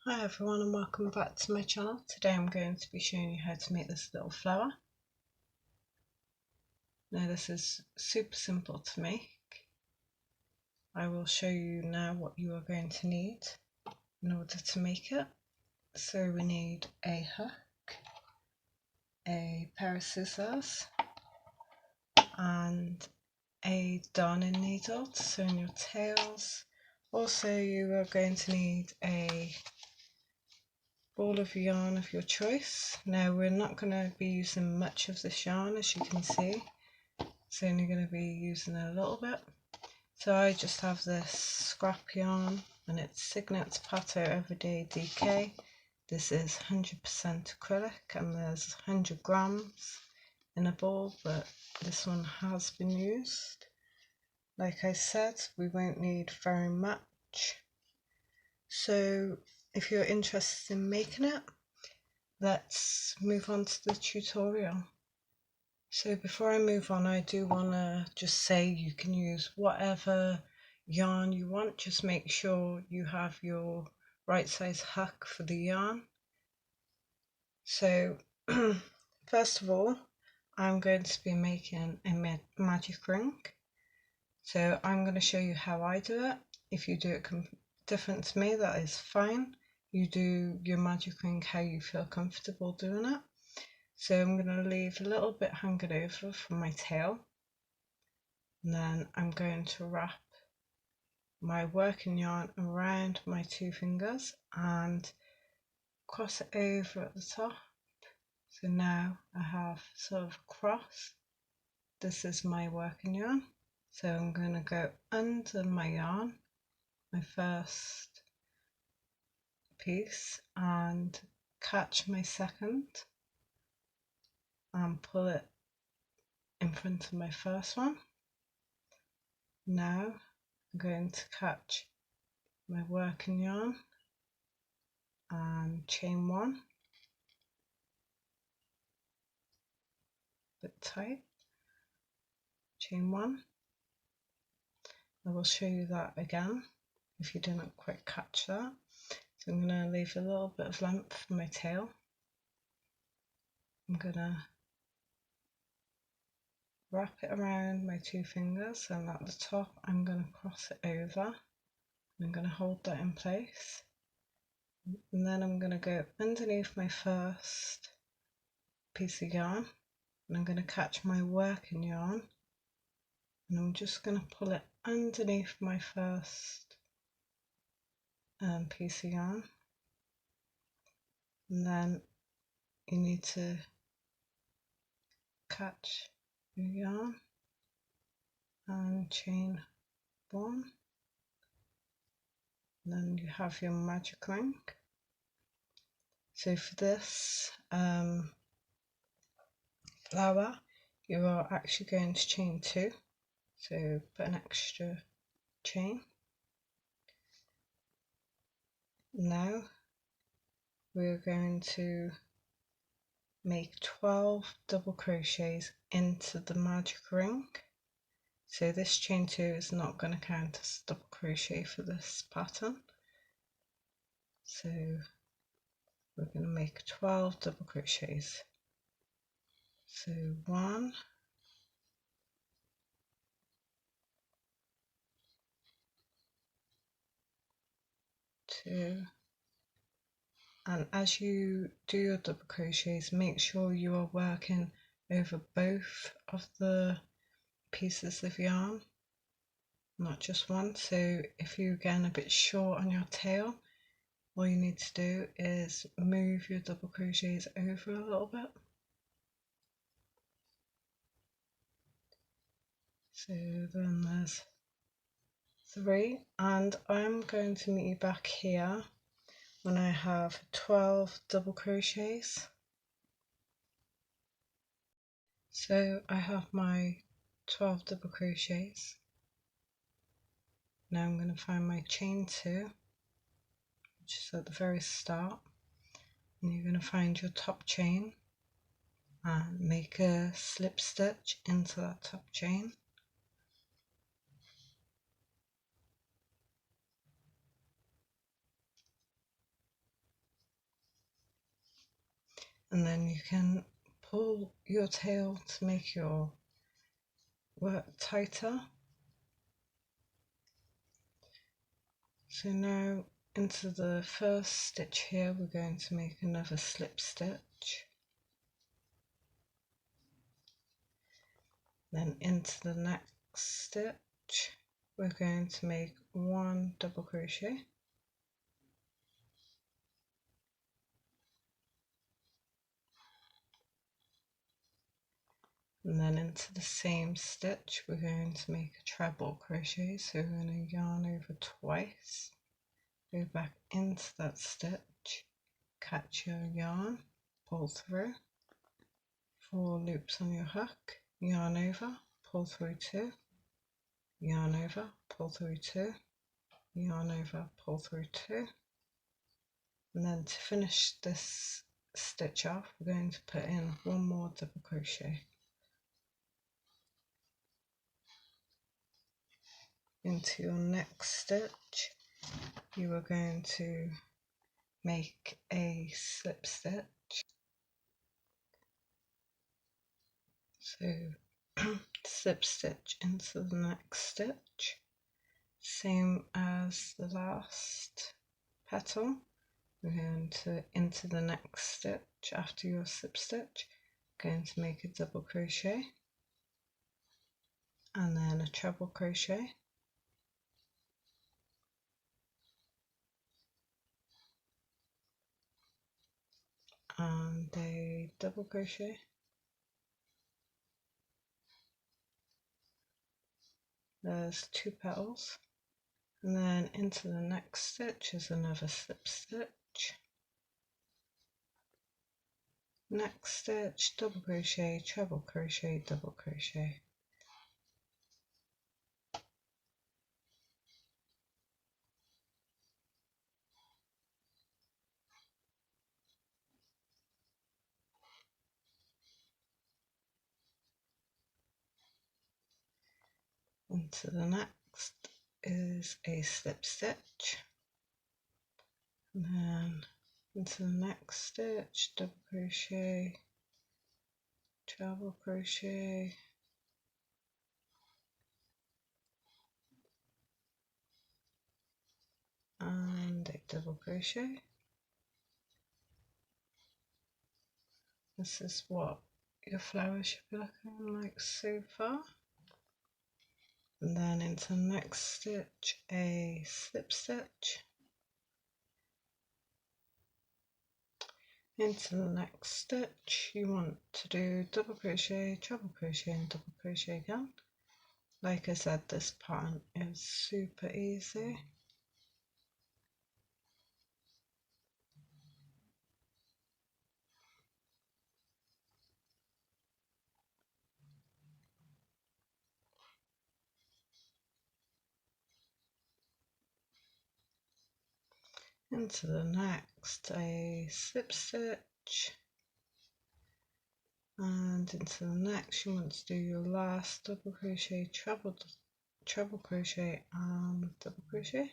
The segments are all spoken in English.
Hi everyone and welcome back to my channel. Today I'm going to be showing you how to make this little flower. Now this is super simple to make. I will show you now what you are going to need in order to make it. So we need a hook, a pair of scissors and a darning needle to sew in your tails. Also you are going to need a ball of yarn of your choice. Now we're not going to be using much of this yarn, as you can see. It's only going to be using a little bit. So I just have this scrap yarn and it's Signet Pato Everyday DK. This is 100% acrylic and there's 100 grams in a ball, but this one has been used. Like I said, we won't need very much. So if you're interested in making it, let's move on to the tutorial. So before I move on, I do want to just say you can use whatever yarn you want. Just make sure you have your right size hook for the yarn. So first of all, I'm going to be making a magic ring. So I'm going to show you how I do it. If you do it different to me, that is fine. You do your magic ring how you feel comfortable doing it. So I'm going to leave a little bit hanging over from my tail, and then I'm going to wrap my working yarn around my two fingers and cross it over at the top. So now I have sort of a cross. This is my working yarn. So I'm going to go under my yarn, my first piece, and catch my second and pull it in front of my first one. Now I'm going to catch my working yarn and chain one, a bit tight, chain one. I will show you that again if you didn't quite catch that. So I'm going to leave a little bit of length for my tail. I'm going to wrap it around my two fingers, and at the top I'm going to cross it over. I'm going to hold that in place, and then I'm going to go underneath my first piece of yarn, and I'm going to catch my working yarn, and I'm just going to pull it underneath my first piece of yarn, and then you need to catch your yarn and chain one, and then you have your magic ring. So for this flower you are actually going to chain two, so put an extra chain. Now we're going to make 12 double crochets into the magic ring. So this chain two is not going to count as double crochet for this pattern. So we're going to make 12 double crochets. So 1, 2, and as you do your double crochets, make sure you are working over both of the pieces of yarn, not just one. So if you're getting a bit short on your tail, all you need to do is move your double crochets over a little bit. So then there's 3, and I'm going to meet you back here when I have 12 double crochets. So I have my 12 double crochets. Now I'm going to find my chain 2, which is at the very start, and you're going to find your top chain and make a slip stitch into that top chain. and then you can pull your tail to make your work tighter. So now into the first stitch here we're going to make another slip stitch, then into the next stitch we're going to make 1 double crochet, and then into the same stitch we're going to make a treble crochet. So we're going to yarn over twice, go back into that stitch, catch your yarn, pull through, 4 loops on your hook, yarn over, pull through 2, yarn over, pull through 2, yarn over, pull through 2, and then to finish this stitch off we're going to put in 1 more double crochet. Into your next stitch you are going to make a slip stitch, so slip stitch into the next stitch, same as the last petal. We're going to into the next stitch after your slip stitch, going to make a double crochet and then a treble crochet, and a double crochet, there's 2 petals, and then into the next stitch is another slip stitch, next stitch, double crochet, treble crochet, double crochet. Into the next is a slip stitch, and then into the next stitch, double crochet, treble crochet, and a double crochet. This is what your flower should be looking like so far. And then into the next stitch, a slip stitch, into the next stitch you want to do double crochet, treble crochet and double crochet again. Like I said, this pattern is super easy. Into the next, a slip stitch, and into the next you want to do your last double crochet, treble crochet and double crochet.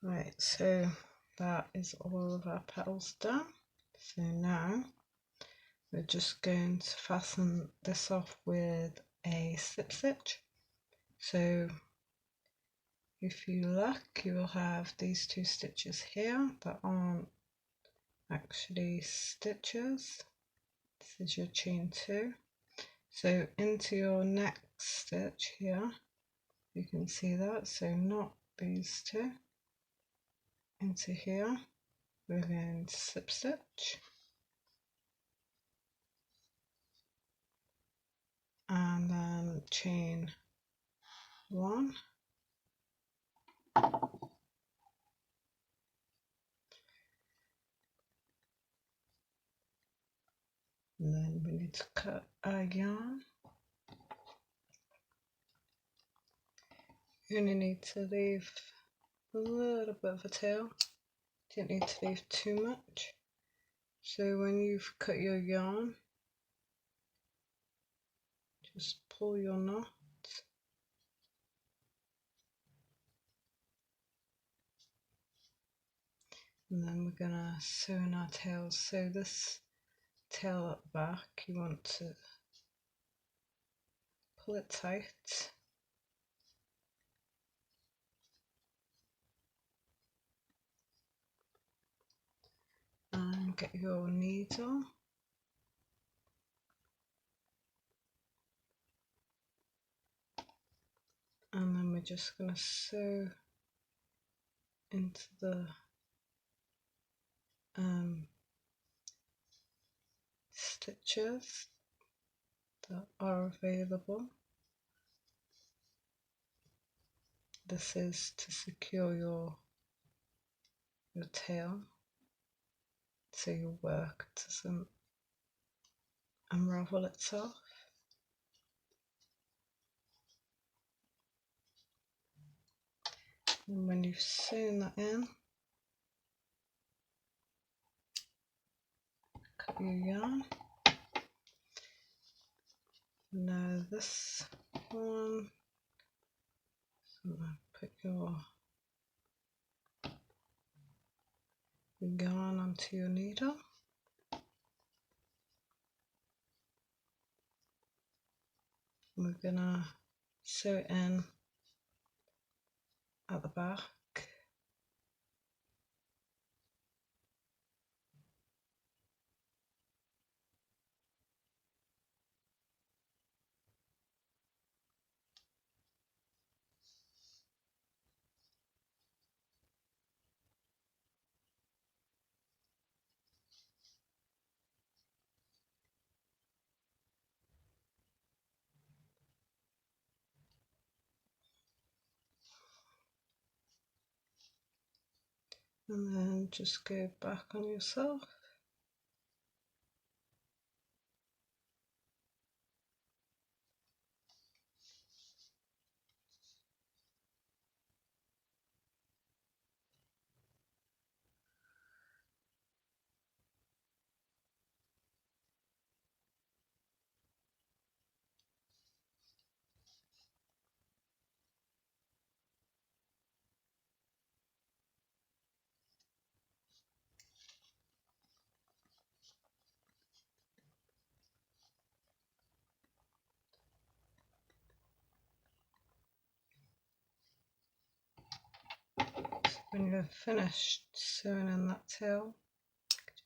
Right, so that is all of our petals done. So now we're just going to fasten this off with a slip stitch. So if you look, you will have these 2 stitches here that aren't actually stitches. This is your chain 2. So into your next stitch here, you can see that, so not these 2. Into here, we're going to slip stitch, and then chain 1, and then we need to cut our yarn. You only need to leave a little bit of a tail, don't need to leave too much. So when you've cut your yarn, just pull your knot. And then we're going to sew in our tails. So this tail at the back, you want to pull it tight. And get your needle. And then we're just going to sew into the stitches that are available. This is to secure your tail so your work doesn't unravel itself. And when you've sewn that in, cut your yarn. Now this one, so put your yarn onto your needle. We're gonna sew it in at the back. And then just go back on yourself. When you're finished sewing in that tail,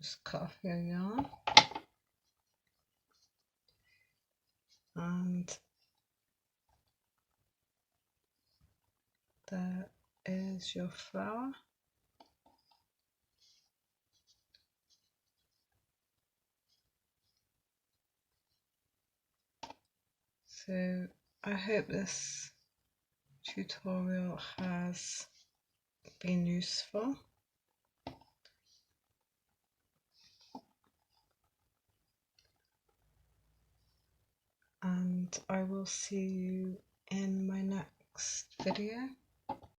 just cut off your yarn and there is your flower. So I hope this tutorial has been useful. And I will see you in my next video.